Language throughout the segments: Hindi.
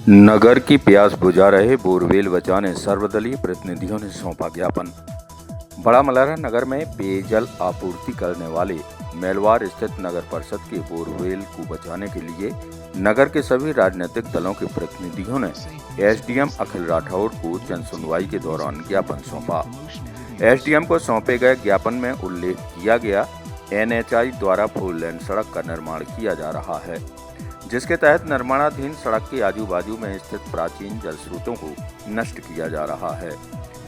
नगर की प्यास बुझा रहे बोरवेल बचाने सर्वदलीय प्रतिनिधियों ने सौंपा ज्ञापन। बड़ा मलहरा नगर में पेयजल आपूर्ति करने वाले मेलवार स्थित नगर परिषद के बोरवेल को बचाने के लिए नगर के सभी राजनीतिक दलों के प्रतिनिधियों ने एसडीएम अखिल राठौड़ को जन सुनवाई के दौरान ज्ञापन सौंपा। एसडीएम को सौंपे गए ज्ञापन में उल्लेख किया गया एनएचआई द्वारा 4 लेन सड़क का निर्माण किया जा रहा है, जिसके तहत निर्माणाधीन सड़क के आजू बाजू में स्थित प्राचीन जल स्रोतों को नष्ट किया जा रहा है।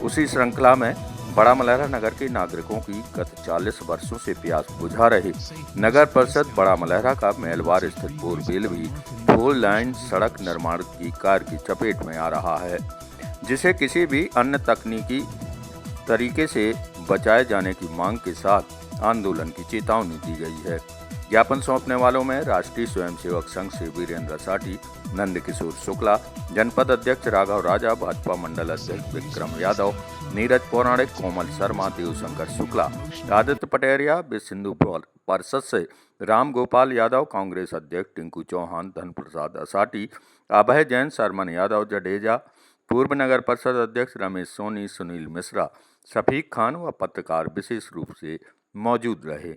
उसी श्रृंखला में बड़ा मलहरा नगर के नागरिकों की गत 40 वर्षों से प्यास बुझा रही नगर परिषद बड़ा मलहरा का मेलवार स्थित बोरवेल भी 4 लाइन सड़क निर्माण की कार्य की चपेट में आ रहा है, जिसे किसी भी अन्य तकनीकी तरीके से बचाए जाने की मांग के साथ आंदोलन की चेतावनी दी गई है। ज्ञापन सौंपने वालों में राष्ट्रीय स्वयंसेवक संघ से वीरेंद्र साठी, नंदकिशोर शुक्ला, जनपद अध्यक्ष राघव राजा, भाजपा मंडल अध्यक्ष विक्रम यादव, नीरज पौराणिक, कोमल शर्मा, देवशंकर शुक्ला, आदित्य पटेरिया, विश्व हिंदू परिषद से राम गोपाल यादव, कांग्रेस अध्यक्ष टिंकू चौहान, धनप्रसाद असाटी, अभय जैन, शरमन यादव जडेजा, पूर्व नगर परिषद अध्यक्ष रमेश सोनी, सुनील मिश्रा, शफीक खान व पत्रकार विशेष रूप से मौजूद रहे।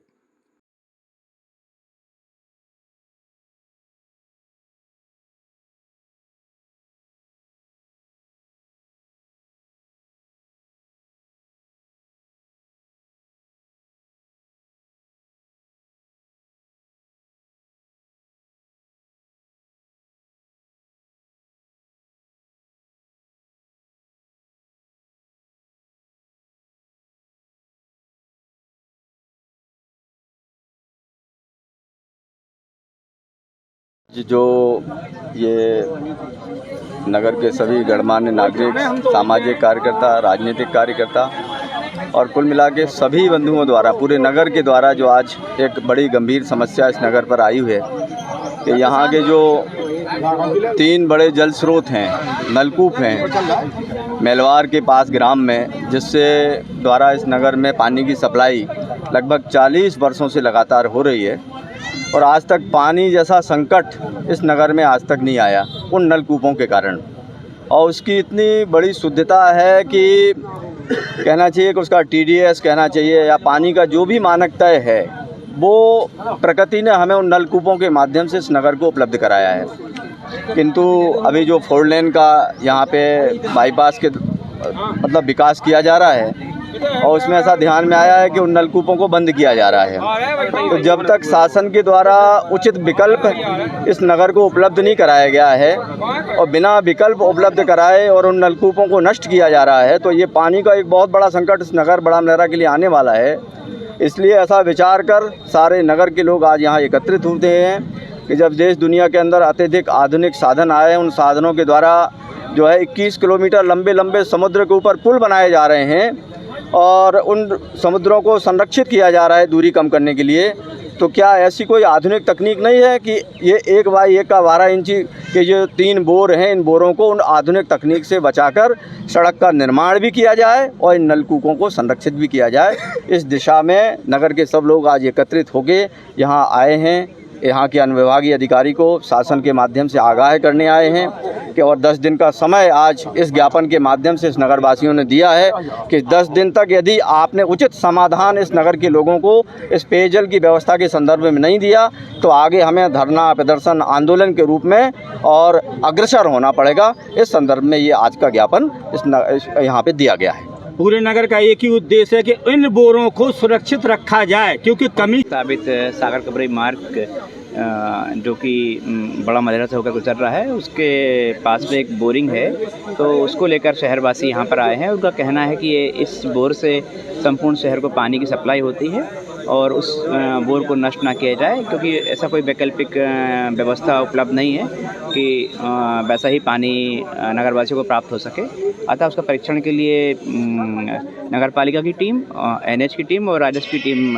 जो ये नगर के सभी गणमान्य नागरिक, सामाजिक कार्यकर्ता, राजनीतिक कार्यकर्ता और कुल मिला के सभी बंधुओं द्वारा, पूरे नगर के द्वारा जो आज एक बड़ी गंभीर समस्या इस नगर पर आई हुई है कि यहाँ के जो 3 बड़े जल स्रोत हैं, नलकूप हैं मेलवार के पास ग्राम में, जिससे द्वारा इस नगर में पानी की सप्लाई लगभग 40 वर्षों से लगातार हो रही है और आज तक पानी जैसा संकट इस नगर में आज तक नहीं आया उन नलकूपों के कारण। और उसकी इतनी बड़ी शुद्धता है कि कहना चाहिए कि उसका टीडीएस कहना चाहिए या पानी का जो भी मानक तय है, वो प्रकृति ने हमें उन नलकूपों के माध्यम से इस नगर को उपलब्ध कराया है। किंतु अभी जो 4 लेन का यहाँ पे बाईपास के मतलब विकास किया जा रहा है और उसमें ऐसा ध्यान में आया है कि उन नलकूपों को बंद किया जा रहा है। तो जब तक शासन के द्वारा उचित विकल्प इस नगर को उपलब्ध नहीं कराया गया है और बिना विकल्प उपलब्ध कराए और उन नलकूपों को नष्ट किया जा रहा है, तो ये पानी का एक बहुत बड़ा संकट इस नगर बड़ा मलहरा के लिए आने वाला है। इसलिए ऐसा विचार कर सारे नगर के लोग आज यहाँ एकत्रित होते हैं कि जब देश दुनिया के अंदर अत्यधिक आधुनिक साधन आए, उन साधनों के द्वारा जो है 21 किलोमीटर लंबे लंबे समुद्र के ऊपर पुल बनाए जा रहे हैं और उन समुद्रों को संरक्षित किया जा रहा है दूरी कम करने के लिए, तो क्या ऐसी कोई आधुनिक तकनीक नहीं है कि ये 1 बाई 1 का 12 इंची के जो 3 बोर हैं, इन बोरों को उन आधुनिक तकनीक से बचाकर सड़क का निर्माण भी किया जाए और इन नलकूपों को संरक्षित भी किया जाए। इस दिशा में नगर के सब लोग आज एकत्रित होकर यहाँ आए हैं। यहाँ के अनुविभागीय अधिकारी को शासन के माध्यम से आगाह करने आए हैं कि और 10 दिन का समय आज इस ज्ञापन के माध्यम से इस नगरवासियों ने दिया है कि 10 दिन तक यदि आपने उचित समाधान इस नगर के लोगों को इस पेयजल की व्यवस्था के संदर्भ में नहीं दिया तो आगे हमें धरना, प्रदर्शन, आंदोलन के रूप में और अग्रसर होना पड़ेगा। इस संदर्भ में ये आज का ज्ञापन यहाँ पे दिया गया है। पूरे नगर का एक ही उद्देश्य है कि इन बोरों को सुरक्षित रखा जाए, क्योंकि कमी साबित सागर कबरई मार्ग जो कि बड़ा मलहरा से होकर गुजर रहा है, उसके पास में एक बोरिंग है, तो उसको लेकर शहरवासी यहाँ पर आए हैं। उनका कहना है कि ये इस बोर से संपूर्ण शहर को पानी की सप्लाई होती है और उस बोर को नष्ट ना किया जाए, क्योंकि ऐसा कोई वैकल्पिक व्यवस्था उपलब्ध नहीं है कि वैसा ही पानी नगरवासियों को प्राप्त हो सके। अतः उसका परीक्षण के लिए नगरपालिका की टीम, एनएच की टीम और राजस्व की टीम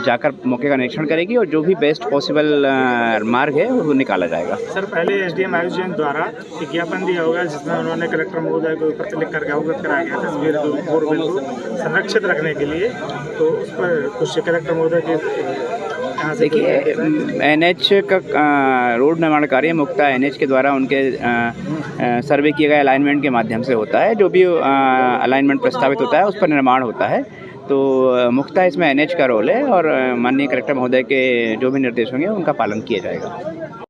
जाकर मौके का निरीक्षण करेगी और जो भी बेस्ट पॉसिबल मार्ग है वो निकाला जाएगा। सर, पहले एसडीएम आयोजन द्वारा एक ज्ञापन दिया होगा जिसमें उन्होंने कलेक्टर महोदय को पत्र लिख करके अवगत कराया गया था बोरवेल को संरक्षित रखने के लिए, तो उस पर कुछ कलेक्टर महोदय के यहाँ से देखिए NH का रोड निर्माण कार्य मुख्यतः NH के द्वारा उनके सर्वे किए गए अलाइनमेंट के माध्यम से होता है। जो भी अलाइनमेंट प्रस्तावित होता है उस पर निर्माण होता है। तो मुख्यतः इसमें NH का रोल है और माननीय कलेक्टर महोदय के जो भी निर्देश होंगे उनका पालन किया जाएगा।